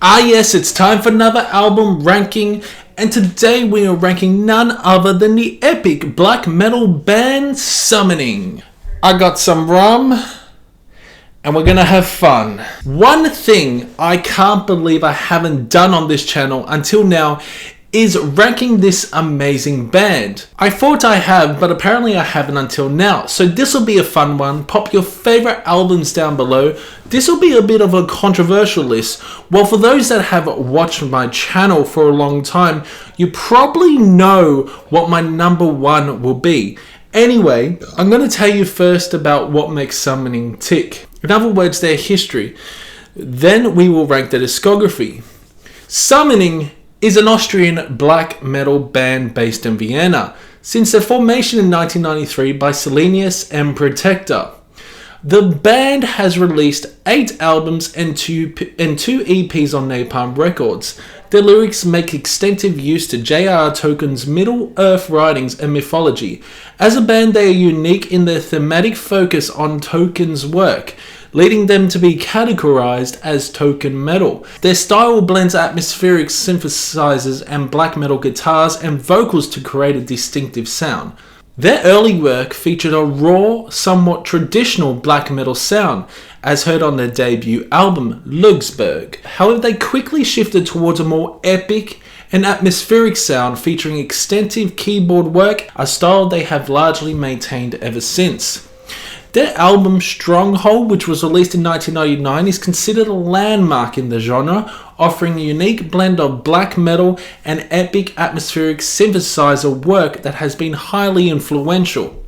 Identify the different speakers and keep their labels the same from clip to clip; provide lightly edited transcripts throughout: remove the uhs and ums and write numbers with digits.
Speaker 1: Ah yes, it's time for another album ranking, and today we are ranking none other than the epic black metal band Summoning. I got some rum, and we're gonna have fun. One thing I can't believe I haven't done on this channel until now is ranking this amazing band. I thought I have, but apparently I haven't until now. So this will be a fun one. Pop your favorite albums down below. This will be a bit of a controversial list. Well, for those that have watched my channel for a long time, you probably know what my number one will be. Anyway, I'm going to tell you first about what makes Summoning tick. In other words, their history. Then we will rank their discography. Summoning is an Austrian black metal band based in Vienna since their formation in 1993 by Selenius and Protector. The band has released 8 albums and two EPs on Napalm Records. Their lyrics make extensive use to J.R.R. Tolkien's Middle-earth writings and mythology. As a band, they are unique in their thematic focus on Tolkien's work, leading them to be categorized as Tolkien metal. Their style blends atmospheric synthesizers and black metal guitars and vocals to create a distinctive sound. Their early work featured a raw, somewhat traditional black metal sound, as heard on their debut album, Lugburz. However, they quickly shifted towards a more epic and atmospheric sound featuring extensive keyboard work, a style they have largely maintained ever since. Their album Stronghold, which was released in 1999, is considered a landmark in the genre, offering a unique blend of black metal and epic atmospheric synthesizer work that has been highly influential.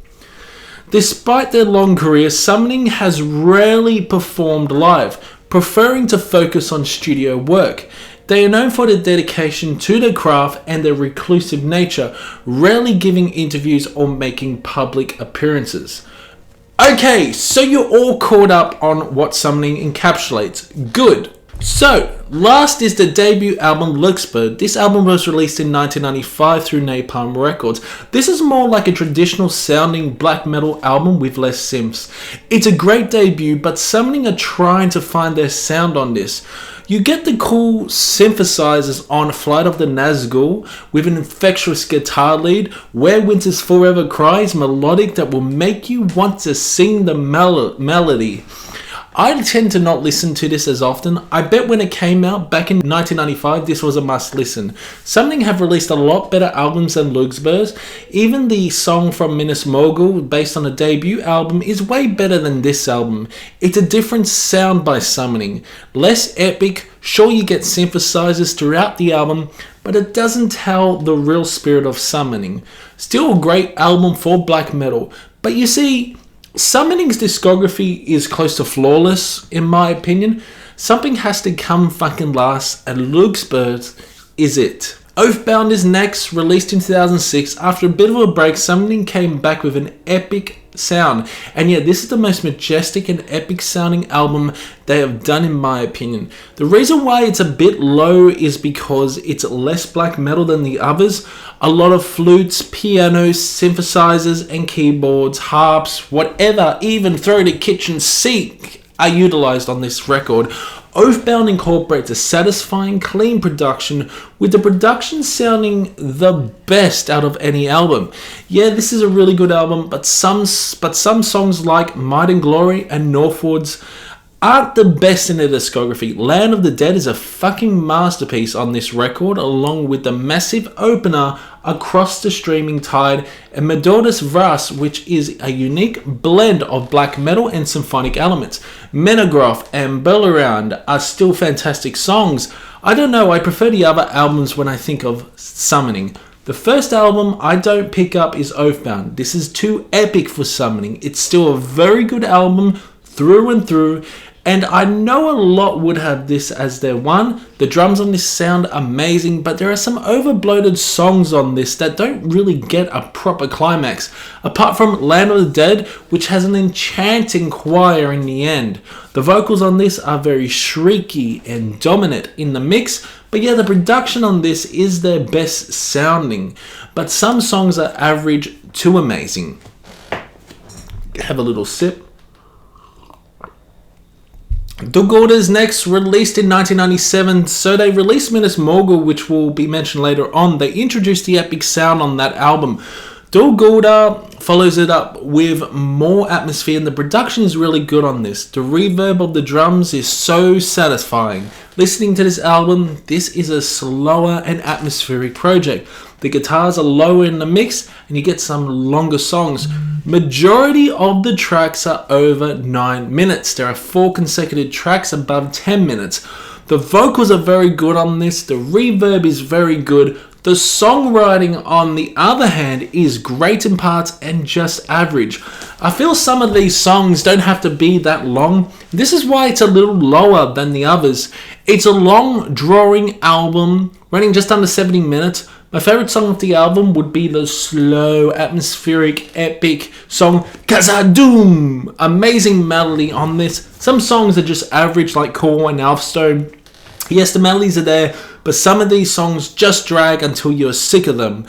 Speaker 1: Despite their long career, Summoning has rarely performed live, preferring to focus on studio work. They are known for their dedication to their craft and their reclusive nature, rarely giving interviews or making public appearances. Okay, so you're all caught up on what Summoning encapsulates. Good. So, last is the debut album Lugburz. This album was released in 1995 through Napalm Records. This is more like a traditional sounding black metal album with less synths. It's a great debut, but Summoning are trying to find their sound on this. You get the cool synthesizers on Flight of the Nazgul with an infectious guitar lead. Where Winter's Forever Cry is melodic that will make you want to sing the melody. I tend to not listen to this as often. I bet when it came out back in 1995, this was a must listen. Summoning have released a lot better albums than Lugburz. Even the song from Minas Morgul, based on a debut album, is way better than this album. It's a different sound by Summoning. Less epic, sure you get synthesizers throughout the album, but it doesn't tell the real spirit of Summoning. Still a great album for black metal, but you see, Summoning's discography is close to flawless, in my opinion. Something has to come fucking last, and Lugburz is it. Oathbound is next, released in 2006. After a bit of a break, Summoning came back with an epic sound. And yeah, this is the most majestic and epic sounding album they have done in my opinion. The reason why it's a bit low is because it's less black metal than the others. A lot of flutes, pianos, synthesizers and keyboards, harps, whatever, even throw the kitchen sink are utilized on this record. Oathbound incorporates a satisfying, clean production, with the production sounding the best out of any album. Yeah, this is a really good album, but some songs like Might and Glory and Northwards aren't the best in their discography. Land of the Dead is a fucking masterpiece on this record, along with the massive opener Across the Streaming Tide and Medordas Vras, which is a unique blend of black metal and symphonic elements. Menograph and Belaround are still fantastic songs. I don't know, I prefer the other albums when I think of Summoning. The first album I don't pick up is Oathbound. This is too epic for Summoning. It's still a very good album through and through, and I know a lot would have this as their one. The drums on this sound amazing, but there are some overbloated songs on this that don't really get a proper climax, apart from Land of the Dead, which has an enchanting choir in the end. The vocals on this are very shrieky and dominant in the mix, but yeah, the production on this is their best sounding, but some songs are average to amazing. Have a little sip. Dol Guldur next, released in 1997. So they released Minas Morgul, which will be mentioned later on. They introduced the epic sound on that album. Dol Guldur follows it up with more atmosphere, and the production is really good on this. The reverb of the drums is so satisfying. Listening to this album, this is a slower and atmospheric project. The guitars are lower in the mix, and you get some longer songs. Majority of the tracks are over 9 minutes. There are 4 consecutive tracks above 10 minutes. The vocals are very good on this. The reverb is very good. The songwriting, on the other hand, is great in parts and just average. I feel some of these songs don't have to be that long. This is why it's a little lower than the others. It's a long, drawing album, running just under 70 minutes. My favourite song of the album would be the slow, atmospheric, epic song Kazadoom. Amazing melody on this. Some songs are just average, like Core and Elfstone. Yes, the melodies are there, but some of these songs just drag until you're sick of them.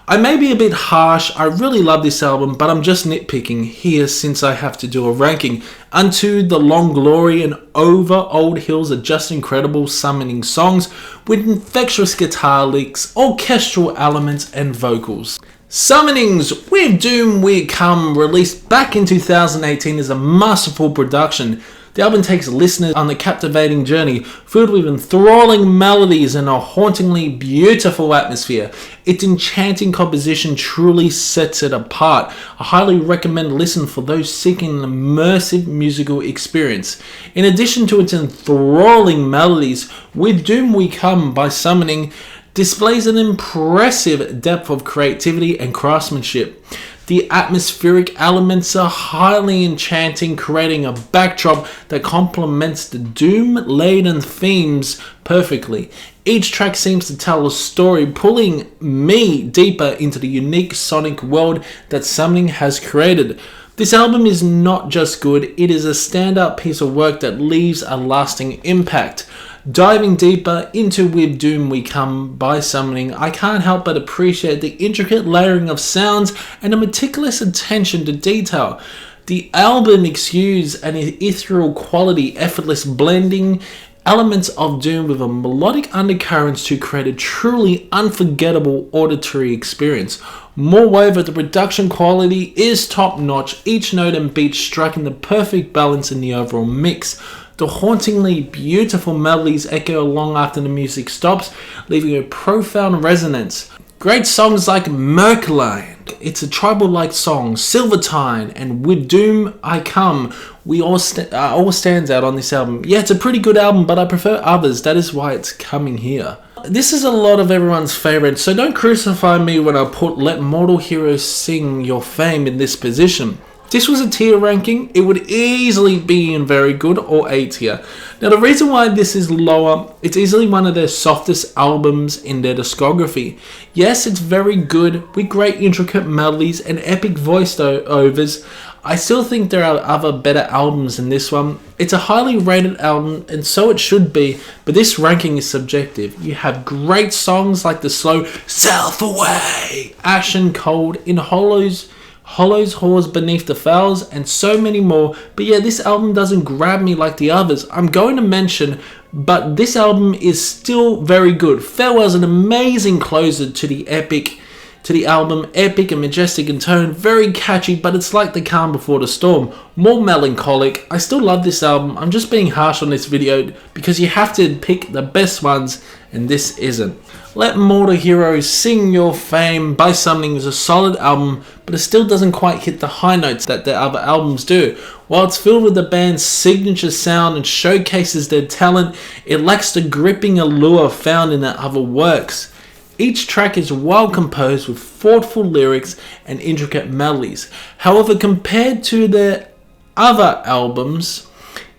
Speaker 1: I may be a bit harsh. I really love this album, but I'm just nitpicking here since I have to do a ranking. Unto the Long Glory and Over Old Hills are just incredible summoning songs with infectious guitar licks, orchestral elements, and vocals. Summonings With Doom We Come, released back in 2018, is a masterful production. The album takes listeners on a captivating journey, filled with enthralling melodies and a hauntingly beautiful atmosphere. Its enchanting composition truly sets it apart. I highly recommend listen for those seeking an immersive musical experience. In addition to its enthralling melodies, With Doom We Come by Summoning displays an impressive depth of creativity and craftsmanship. The atmospheric elements are highly enchanting, creating a backdrop that complements the doom-laden themes perfectly. Each track seems to tell a story, pulling me deeper into the unique sonic world that Summoning has created. This album is not just good, it is a standout piece of work that leaves a lasting impact. Diving deeper into With Doom We Come by Summoning, I can't help but appreciate the intricate layering of sounds and a meticulous attention to detail. The album exudes an ethereal quality, effortless blending elements of doom with a melodic undercurrents to create a truly unforgettable auditory experience. Moreover, the production quality is top notch, each note and beat striking the perfect balance in the overall mix. The hauntingly beautiful melodies echo long after the music stops, leaving a profound resonance. Great songs like Merkline, it's a tribal-like song, Silvertine, and With Doom I Come, all stands out on this album. Yeah, it's a pretty good album, but I prefer others. That is why it's coming here. This is a lot of everyone's favourite, so don't crucify me when I put Let Mortal Heroes Sing Your Fame in this position. If this was a tier ranking, it would easily be in very good or A tier. Now the reason why this is lower, it's easily one of their softest albums in their discography. Yes, it's very good with great intricate melodies and epic voice-overs. I still think there are other better albums than this one. It's a highly rated album and so it should be, but this ranking is subjective. You have great songs like the slow Self Away, Ashen Cold, In Hollows, Halls Beneath the Fells, and so many more. But yeah, this album doesn't grab me like the others I'm going to mention, but this album is still very good. Farewell's an amazing closer to the album, epic and majestic in tone, very catchy, but it's like the calm before the storm, more melancholic. I still love this album. I'm just being harsh on this video because you have to pick the best ones, and this isn't. Let Mortal Heroes Sing Your Fame by Summoning is a solid album, but it still doesn't quite hit the high notes that their other albums do. While it's filled with the band's signature sound and showcases their talent, it lacks the gripping allure found in their other works. Each track is well composed with thoughtful lyrics and intricate melodies. However, compared to their other albums,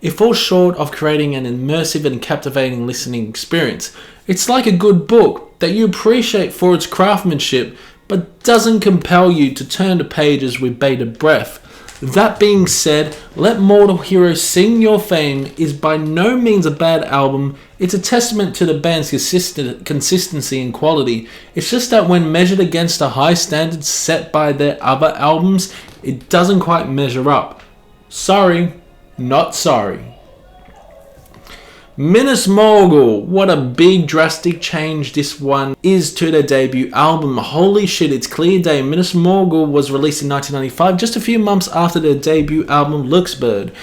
Speaker 1: it falls short of creating an immersive and captivating listening experience. It's like a good book that you appreciate for its craftsmanship, but doesn't compel you to turn the pages with bated breath. That being said, Let Mortal Heroes Sing Your Fame is by no means a bad album. It's a testament to the band's consistency and quality. It's just that when measured against the high standards set by their other albums, it doesn't quite measure up. Sorry, not sorry. Minas Morgul, what a big drastic change this one is to their debut album. Holy shit, it's clear day. Minas Morgul was released in 1995, just a few months after their debut album Lugburz.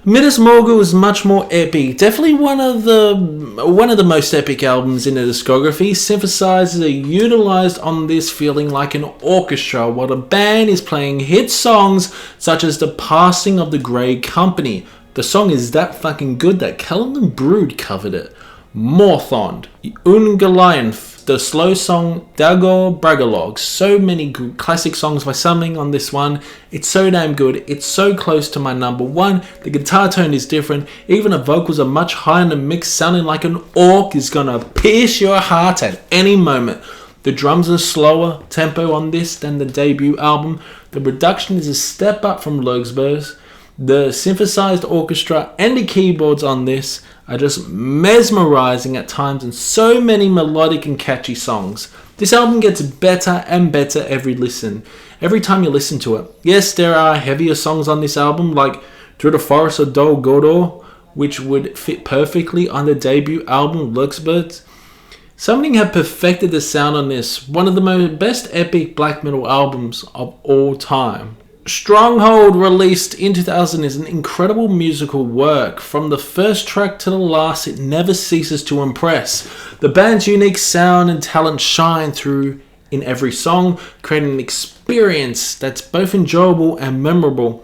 Speaker 1: Minas Morgul is much more epic, definitely one of the most epic albums in the discography. Synthesizers are utilized on this, feeling like an orchestra while the band is playing hit songs such as The Passing of the Grey Company. The song is that fucking good that Callum Brood covered it. Morthond, Ungoliant, the slow song Dagor Bragalog. So many classic songs by Summoning on this one. It's so damn good. It's so close to my number one. The guitar tone is different. Even the vocals are much higher in the mix, sounding like an orc is gonna pierce your heart at any moment. The drums are slower tempo on this than the debut album. The production is a step up from Lugburz. The synthesized orchestra and the keyboards on this are just mesmerizing at times, and so many melodic and catchy songs. This album gets better and better every time you listen to it. Yes, there are heavier songs on this album like Through the Forest of Dol Guldur, which would fit perfectly on the debut album Lugburz. Summoning have perfected the sound on this, one of the best epic black metal albums of all time. Stronghold, released in 2000, is an incredible musical work. From the first track to the last, it never ceases to impress. The band's unique sound and talent shine through in every song, creating an experience that's both enjoyable and memorable.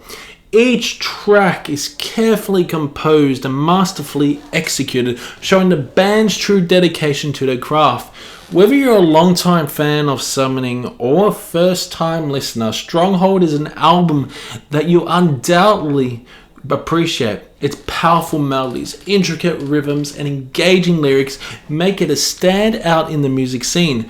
Speaker 1: Each track is carefully composed and masterfully executed, showing the band's true dedication to their craft. Whether you're a long-time fan of Summoning or a first-time listener, Stronghold is an album that you undoubtedly appreciate. Its powerful melodies, intricate rhythms, and engaging lyrics make it a standout in the music scene.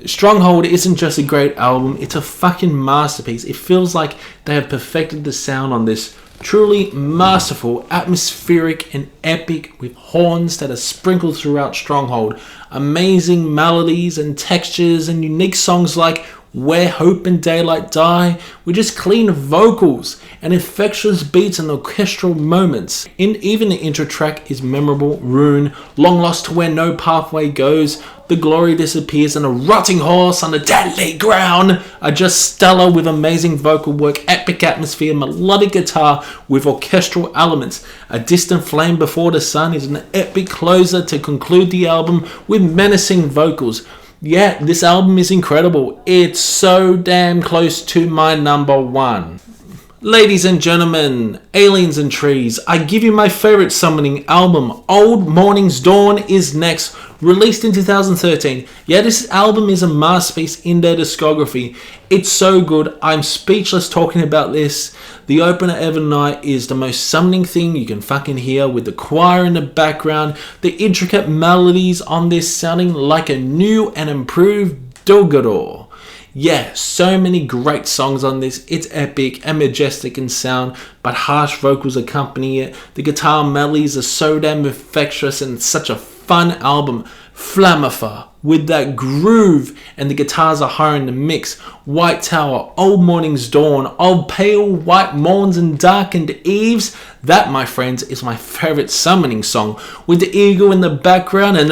Speaker 1: Stronghold isn't just a great album, it's a fucking masterpiece. It feels like they have perfected the sound on this. Truly masterful, atmospheric, and epic, with horns that are sprinkled throughout Stronghold. Amazing melodies and textures, and unique songs like Where Hope and Daylight Die, with just clean vocals and infectious beats and orchestral moments. Even the intro track is memorable. Rune, Long Lost to Where No Pathway Goes, The Glory Disappears, and A Rotting Horse on the Deadly Ground are just stellar, with amazing vocal work, epic atmosphere, melodic guitar with orchestral elements. A Distant Flame Before the Sun is an epic closer to conclude the album with menacing vocals. Yeah, this album is incredible. It's so damn close to my number one. Ladies and gentlemen, aliens and trees, I give you my favorite Summoning album. Old Morning's Dawn is next, released in 2013. Yeah, this album is a masterpiece in their discography. It's so good, I'm speechless talking about this. The opener Evernight is the most Summoning thing you can fucking hear, with the choir in the background, the intricate melodies on this sounding like a new and improved Dol Guldur. Yeah, so many great songs on this. It's epic and majestic in sound, but harsh vocals accompany it. The guitar melodies are so damn infectious and such a fun album. Flammifer, with that groove, and the guitars are higher in the mix. White Tower, Old Morning's Dawn, Old Pale White Morns and Darkened Eves. That, my friends, is my favorite Summoning song, with the eagle in the background and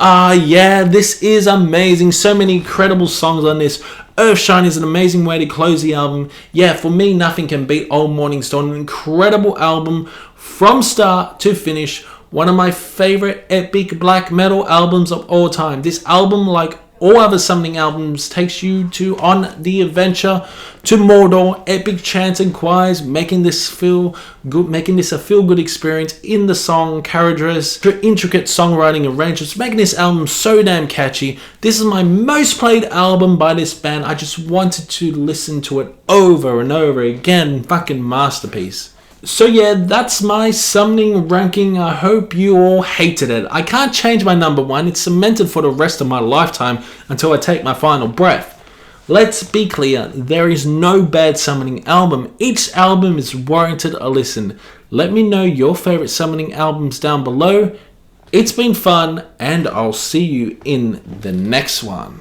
Speaker 1: yeah, this is amazing. So many incredible songs on this. Earthshine is an amazing way to close the album. Yeah, for me, nothing can beat Old Morning's Dawn. An incredible album from start to finish. One of my favorite epic black metal albums of all time. This album, like all other Summoning albums, takes you on the adventure to Mordor. Epic chants and choirs, making this a feel-good experience in the song carriages, intricate songwriting arrangements, making this album so damn catchy. This is my most played album by this band. I just wanted to listen to it over and over again. Fucking masterpiece. So yeah, that's my Summoning ranking. I hope you all hated it. I can't change my number one. It's cemented for the rest of my lifetime until I take my final breath. Let's be clear, there is no bad Summoning album. Each album is warranted a listen. Let me know your favorite Summoning albums down below. It's been fun, and I'll see you in the next one.